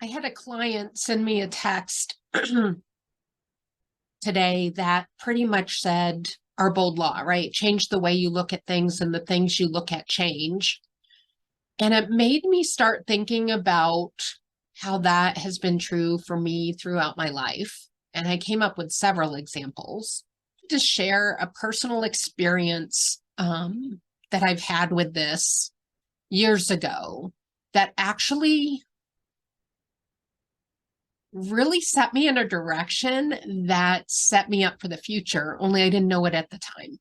I had a client send me a text today that pretty much said our bold law, right? Change the way you look at things and the things you look at change. And it made me start thinking about how that has been true for me throughout my life. And I came up with several examples to share a personal experience that I've had with this years ago that actually really set me in a direction that set me up for the future, only I didn't know it at the time.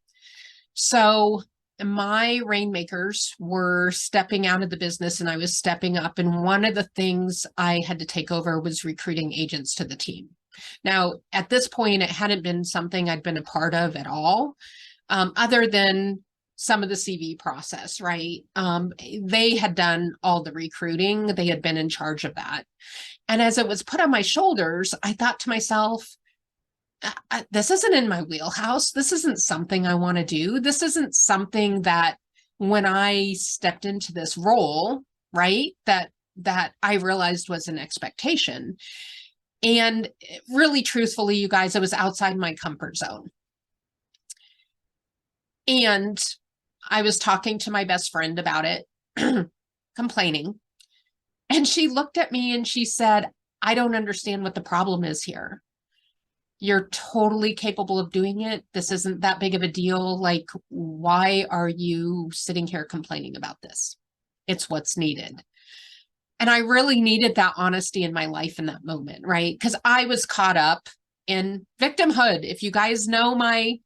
So my rainmakers were stepping out of the business and I was stepping up. And one of the things I had to take over was recruiting agents to the team. Now, at this point, it hadn't been something I'd been a part of at all, other than some of the CV process, right? They had done all the recruiting. They had been in charge of that. And as it was put on my shoulders, I thought to myself, this isn't in my wheelhouse. This isn't something I want to do. This isn't something that when I stepped into this role, right, that I realized was an expectation. And really truthfully, you guys, it was outside my comfort zone. And I was talking to my best friend about it, complaining. And she looked at me and she said, I don't understand what the problem is here. You're totally capable of doing it. This isn't that big of a deal. Like, why are you sitting here complaining about this? It's what's needed. And I really needed that honesty in my life in that moment, right? Because I was caught up in victimhood. If you guys know my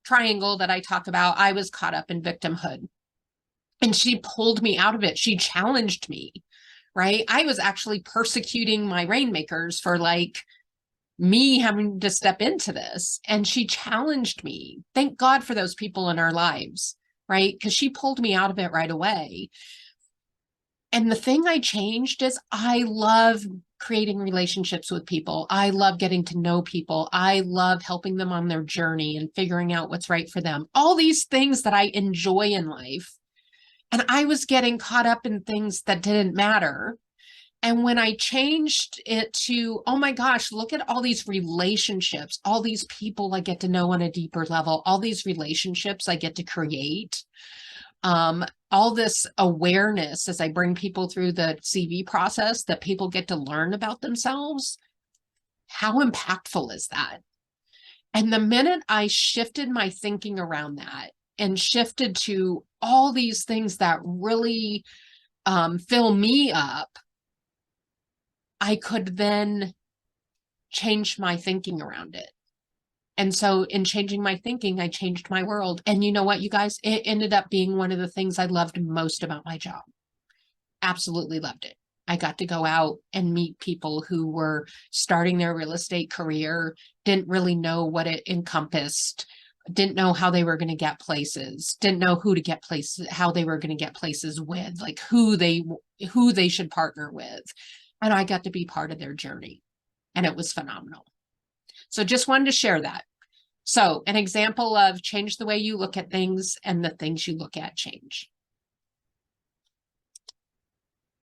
triangle that I talk about, I was caught up in victimhood. And she pulled me out of it. She challenged me, right? I was actually persecuting my rainmakers for like me having to step into this. And she challenged me. Thank God for those people in our lives, right? Because she pulled me out of it right away. And the thing I changed is I love creating relationships with people. I love getting to know people. I love helping them on their journey and figuring out what's right for them. All these things that I enjoy in life. And I was getting caught up in things that didn't matter. And when I changed it to, oh my gosh, look at all these relationships, all these people I get to know on a deeper level, all these relationships I get to create, all this awareness as I bring people through the CV process that people get to learn about themselves. How impactful is that? And the minute I shifted my thinking around that and shifted to all these things that really fill me up, I could then change my thinking around it. And so in changing my thinking, I changed my world. And you know what, you guys, it ended up being one of the things I loved most about my job. Absolutely loved it. I got to go out and meet people who were starting their real estate career, didn't really know what it encompassed, didn't know how they were going to get places, didn't know who to get places, how they were going to get places with, like who they should partner with. And I got to be part of their journey. And it was phenomenal. So just wanted to share that. So an example of change the way you look at things and the things you look at change.